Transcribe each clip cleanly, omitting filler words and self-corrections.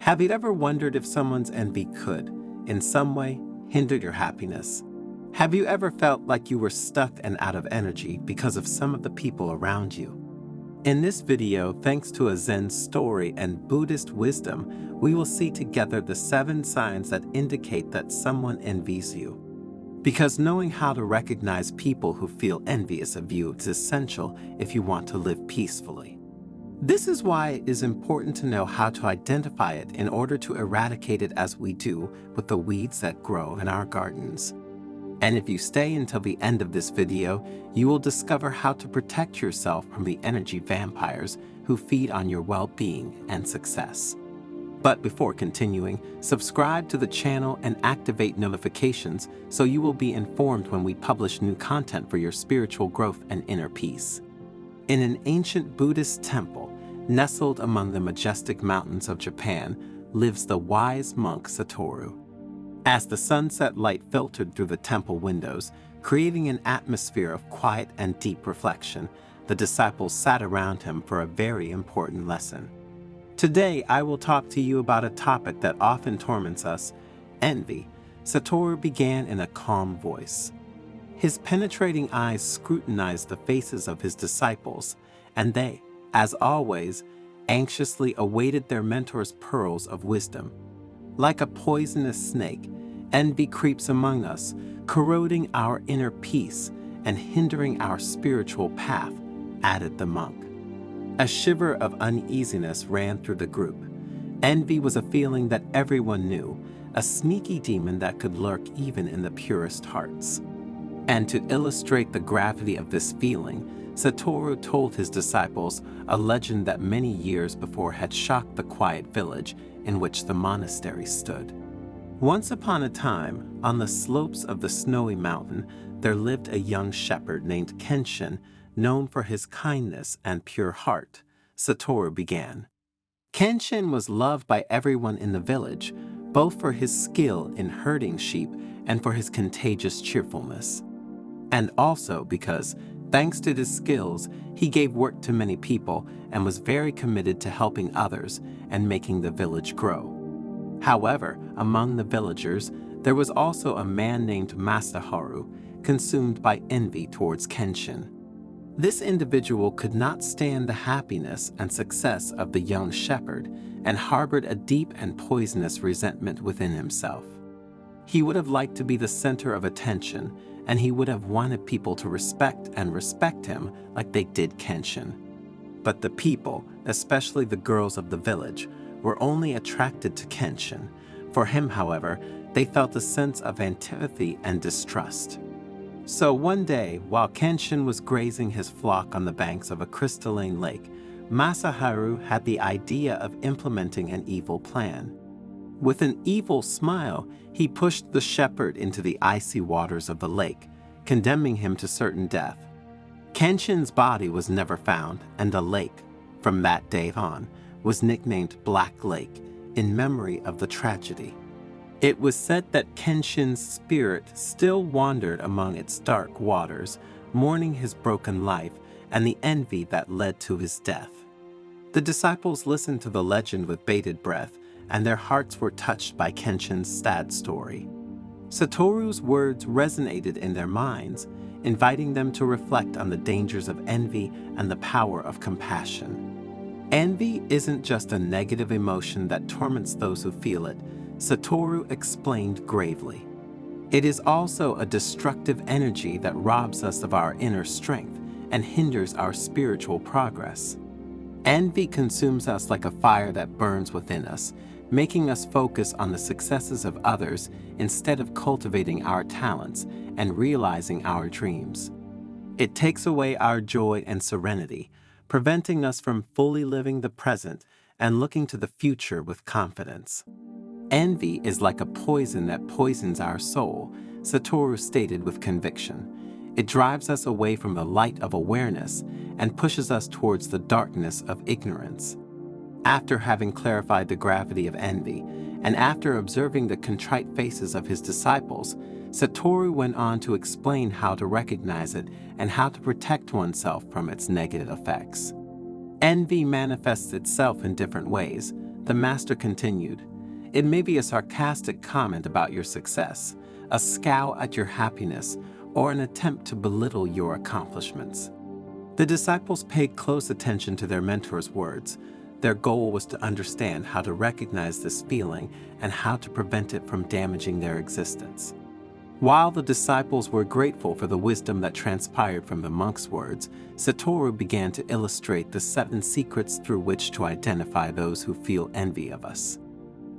Have you ever wondered if someone's envy could, in some way, hinder your happiness? Have you ever felt like you were stuck and out of energy because of some of the people around you? In this video, thanks to a Zen-Story and Buddhist wisdom, we will see together the 7 signs that indicate that someone envies you. Because knowing how to recognize people who feel envious of you is essential if you want to live peacefully. This is why it is important to know how to identify it in order to eradicate it as we do with the weeds that grow in our gardens. And if you stay until the end of this video, you will discover how to protect yourself from the energy vampires who feed on your well-being and success. But before continuing, subscribe to the channel and activate notifications so you will be informed when we publish new content for your spiritual growth and inner peace. In an ancient Buddhist temple, nestled among the majestic mountains of Japan, lives the wise monk Satoru. As the sunset light filtered through the temple windows, creating an atmosphere of quiet and deep reflection, the disciples sat around him for a very important lesson. Today, I will talk to you about a topic that often torments us, envy. Satoru began in a calm voice. His penetrating eyes scrutinized the faces of his disciples, and they, as always, anxiously awaited their mentor's pearls of wisdom. Like a poisonous snake, envy creeps among us, corroding our inner peace and hindering our spiritual path, added the monk. A shiver of uneasiness ran through the group. Envy was a feeling that everyone knew, a sneaky demon that could lurk even in the purest hearts. And to illustrate the gravity of this feeling, Satoru told his disciples a legend that many years before had shocked the quiet village in which the monastery stood. Once upon a time, on the slopes of the snowy mountain, there lived a young shepherd named Kenshin, known for his kindness and pure heart. Satoru began. Kenshin was loved by everyone in the village, both for his skill in herding sheep and for his contagious cheerfulness. And also because, thanks to his skills, he gave work to many people and was very committed to helping others and making the village grow. However, among the villagers, there was also a man named Masaharu, consumed by envy towards Kenshin. This individual could not stand the happiness and success of the young shepherd and harbored a deep and poisonous resentment within himself. He would have liked to be the center of attention, and he would have wanted people to respect him like they did Kenshin. But the people, especially the girls of the village, were only attracted to Kenshin. For him, however, they felt a sense of antipathy and distrust. So one day, while Kenshin was grazing his flock on the banks of a crystalline lake, Masaharu had the idea of implementing an evil plan. With an evil smile, he pushed the shepherd into the icy waters of the lake, condemning him to certain death. Kenshin's body was never found, and the lake, from that day on, was nicknamed Black Lake in memory of the tragedy. It was said that Kenshin's spirit still wandered among its dark waters, mourning his broken life and the envy that led to his death. The disciples listened to the legend with bated breath, and their hearts were touched by Kenshin's sad story. Satoru's words resonated in their minds, inviting them to reflect on the dangers of envy and the power of compassion. Envy isn't just a negative emotion that torments those who feel it, Satoru explained gravely. It is also a destructive energy that robs us of our inner strength and hinders our spiritual progress. Envy consumes us like a fire that burns within us, making us focus on the successes of others instead of cultivating our talents and realizing our dreams. It takes away our joy and serenity, preventing us from fully living the present and looking to the future with confidence. Envy is like a poison that poisons our soul, Satoru stated with conviction. It drives us away from the light of awareness and pushes us towards the darkness of ignorance. After having clarified the gravity of envy, and after observing the contrite faces of his disciples, Satoru went on to explain how to recognize it and how to protect oneself from its negative effects. Envy manifests itself in different ways. The master continued, "It may be a sarcastic comment about your success, a scowl at your happiness, or an attempt to belittle your accomplishments." The disciples paid close attention to their mentor's words. Their goal was to understand how to recognize this feeling and how to prevent it from damaging their existence. While the disciples were grateful for the wisdom that transpired from the monk's words, Satoru began to illustrate the 7 secrets through which to identify those who feel envy of us.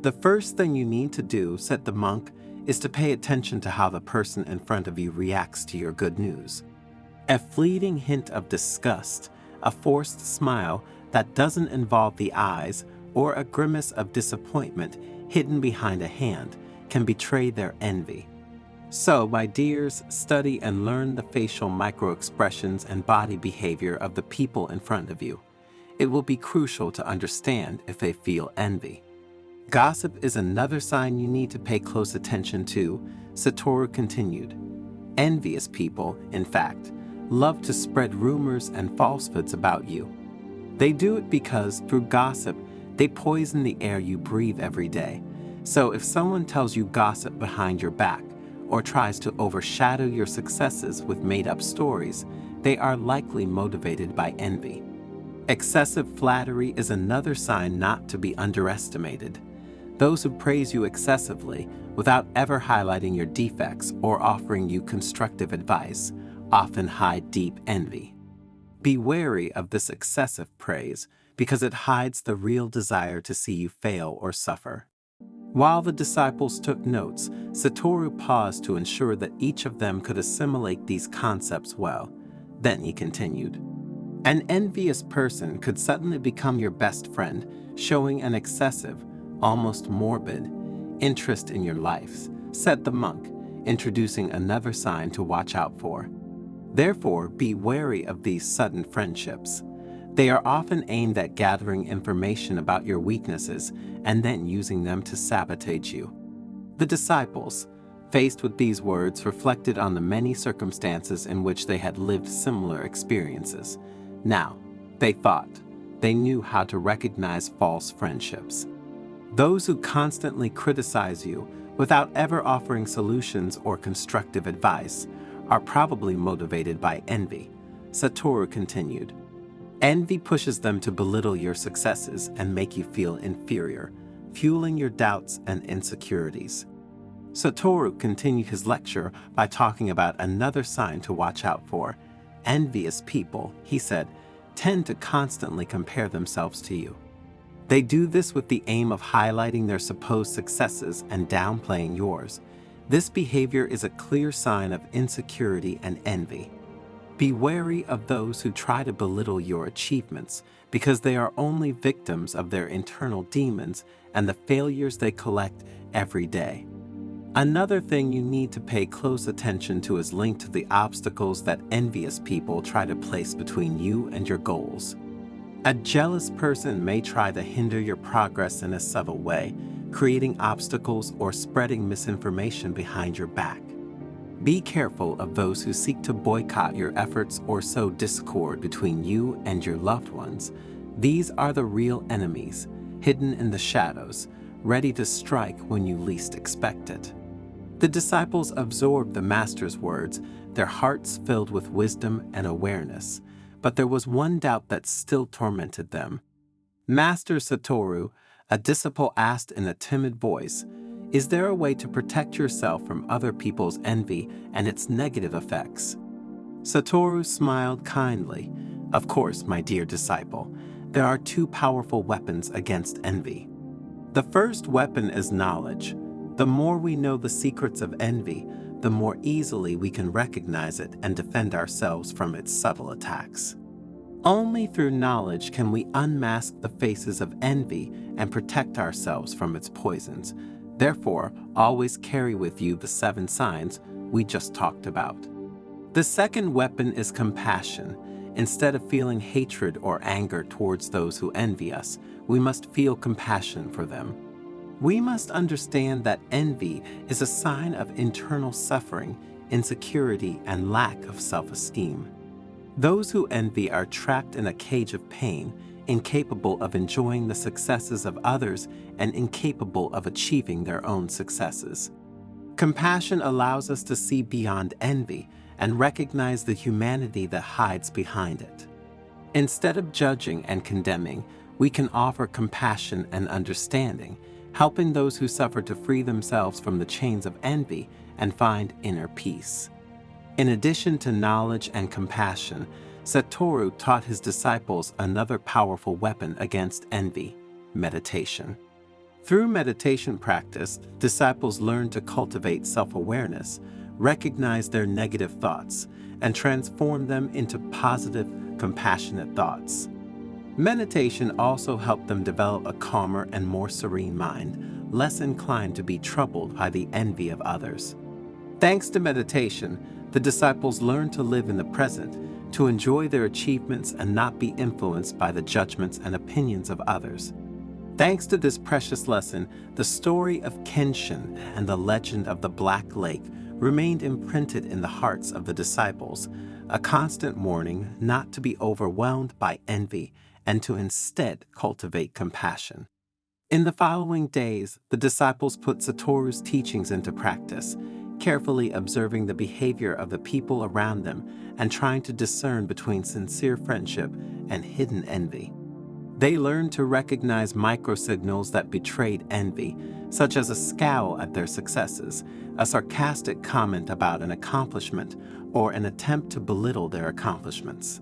"The first thing you need to do," said the monk, "is to pay attention to how the person in front of you reacts to your good news. A fleeting hint of disgust, a forced smile that doesn't involve the eyes, or a grimace of disappointment hidden behind a hand can betray their envy. So, my dears, study and learn the facial micro-expressions and body behavior of the people in front of you. It will be crucial to understand if they feel envy." "Gossip is another sign you need to pay close attention to," Satoru continued. "Envious people, in fact, love to spread rumors and falsehoods about you. They do it because, through gossip, they poison the air you breathe every day. So if someone tells you gossip behind your back, or tries to overshadow your successes with made-up stories, they are likely motivated by envy. Excessive flattery is another sign not to be underestimated. Those who praise you excessively, without ever highlighting your defects or offering you constructive advice, often hide deep envy. Be wary of this excessive praise, because it hides the real desire to see you fail or suffer. While the disciples took notes, Satoru paused to ensure that each of them could assimilate these concepts well. Then he continued, "An envious person could suddenly become your best friend, showing an excessive, almost morbid, interest in your life," said the monk, introducing another sign to watch out for. "Therefore, be wary of these sudden friendships. They are often aimed at gathering information about your weaknesses and then using them to sabotage you." The disciples, faced with these words, reflected on the many circumstances in which they had lived similar experiences. Now, they thought, they knew how to recognize false friendships. Those who constantly criticize you without ever offering solutions or constructive advice are probably motivated by envy. Satoru continued, "Envy pushes them to belittle your successes and make you feel inferior, fueling your doubts and insecurities." Satoru continued his lecture by talking about another sign to watch out for. "Envious people," he said, "tend to constantly compare themselves to you. They do this with the aim of highlighting their supposed successes and downplaying yours. This behavior is a clear sign of insecurity and envy. Be wary of those who try to belittle your achievements, because they are only victims of their internal demons and the failures they collect every day." Another thing you need to pay close attention to is linked to the obstacles that envious people try to place between you and your goals. A jealous person may try to hinder your progress in a subtle way, creating obstacles or spreading misinformation behind your back. Be careful of those who seek to boycott your efforts or sow discord between you and your loved ones. These are the real enemies, hidden in the shadows, ready to strike when you least expect it. The disciples absorbed the master's words, their hearts filled with wisdom and awareness. But there was one doubt that still tormented them. "Master Satoru," a disciple asked in a timid voice, "is there a way to protect yourself from other people's envy and its negative effects?" Satoru smiled kindly. "Of course, my dear disciple, there are 2 powerful weapons against envy. The first weapon is knowledge. The more we know the secrets of envy, the more easily we can recognize it and defend ourselves from its subtle attacks. Only through knowledge can we unmask the faces of envy and protect ourselves from its poisons. Therefore, always carry with you the 7 signs we just talked about." The second weapon is compassion. Instead of feeling hatred or anger towards those who envy us, we must feel compassion for them. We must understand that envy is a sign of internal suffering, insecurity, and lack of self-esteem. Those who envy are trapped in a cage of pain, incapable of enjoying the successes of others and incapable of achieving their own successes. Compassion allows us to see beyond envy and recognize the humanity that hides behind it. Instead of judging and condemning, we can offer compassion and understanding, helping those who suffer to free themselves from the chains of envy and find inner peace. In addition to knowledge and compassion, Satoru taught his disciples another powerful weapon against envy: meditation. Through meditation practice, disciples learn to cultivate self-awareness, recognize their negative thoughts, and transform them into positive, compassionate thoughts. Meditation also helped them develop a calmer and more serene mind, less inclined to be troubled by the envy of others. Thanks to meditation, the disciples learned to live in the present, to enjoy their achievements and not be influenced by the judgments and opinions of others. Thanks to this precious lesson, the story of Kenshin and the legend of the Black Lake remained imprinted in the hearts of the disciples, a constant warning not to be overwhelmed by envy and to instead cultivate compassion. In the following days, the disciples put Satoru's teachings into practice, carefully observing the behavior of the people around them and trying to discern between sincere friendship and hidden envy. They learned to recognize microsignals that betrayed envy, such as a scowl at their successes, a sarcastic comment about an accomplishment, or an attempt to belittle their accomplishments.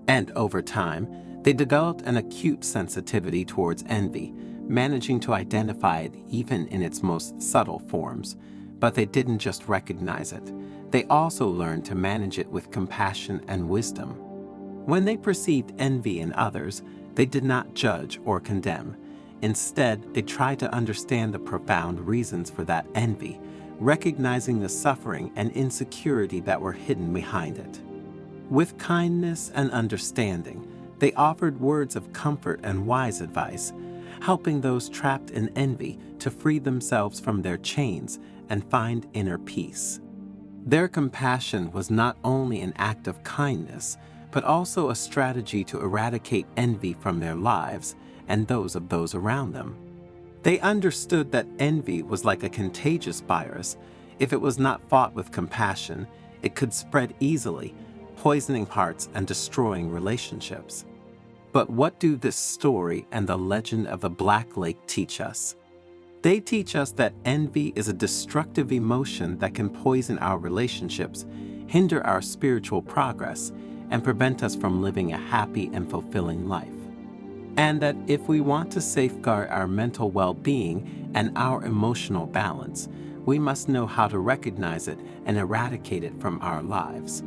And over time, they developed an acute sensitivity towards envy, managing to identify it even in its most subtle forms. But they didn't just recognize it. They also learned to manage it with compassion and wisdom. When they perceived envy in others, they did not judge or condemn. Instead, they tried to understand the profound reasons for that envy, recognizing the suffering and insecurity that were hidden behind it. With kindness and understanding, they offered words of comfort and wise advice, helping those trapped in envy to free themselves from their chains and find inner peace. Their compassion was not only an act of kindness, but also a strategy to eradicate envy from their lives and those of those around them. They understood that envy was like a contagious virus. If it was not fought with compassion, it could spread easily, poisoning hearts and destroying relationships. But what do this story and the legend of the Black Lake teach us? They teach us that envy is a destructive emotion that can poison our relationships, hinder our spiritual progress, and prevent us from living a happy and fulfilling life. And that if we want to safeguard our mental well-being and our emotional balance, we must know how to recognize it and eradicate it from our lives.